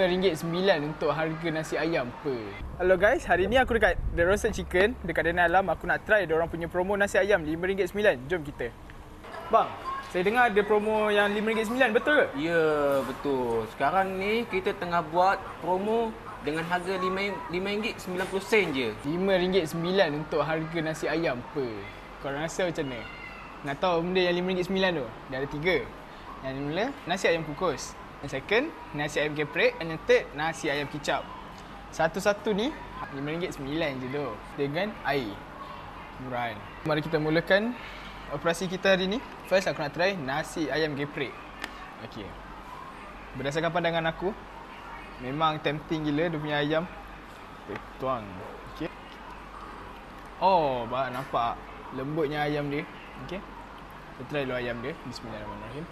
RM5.9 untuk harga nasi ayam per. Hello guys, hari ni aku dekat The Roasted Chicken dekat Dana Alam. Aku nak try diorang punya promo nasi ayam RM5.9. Jom kita. Bang, saya dengar ada promo yang RM5.9, betul ke? Ya, betul. Sekarang ni kita tengah buat promo dengan harga RM5.90 je. RM5.9 untuk harga nasi ayam per. Korang rasa macam mana? Nak tahu benda yang RM5.9 tu? Dia ada 3. Yang mula, nasi ayam kukus. Yang second, nasi ayam geprek. And yang third, nasi ayam kicap. Satu-satu ni RM5.9 je tu. Dengan air. Murah kan? Mari kita mulakan operasi kita hari ni. First aku nak try nasi ayam geprek. Okey. Berdasarkan pandangan aku, memang tempting gila dia punya ayam. Tuang. Okey. Oh, nampak lembutnya ayam dia. Okey. Kita try dulu ayam dia. Bismillahirrahmanirrahim.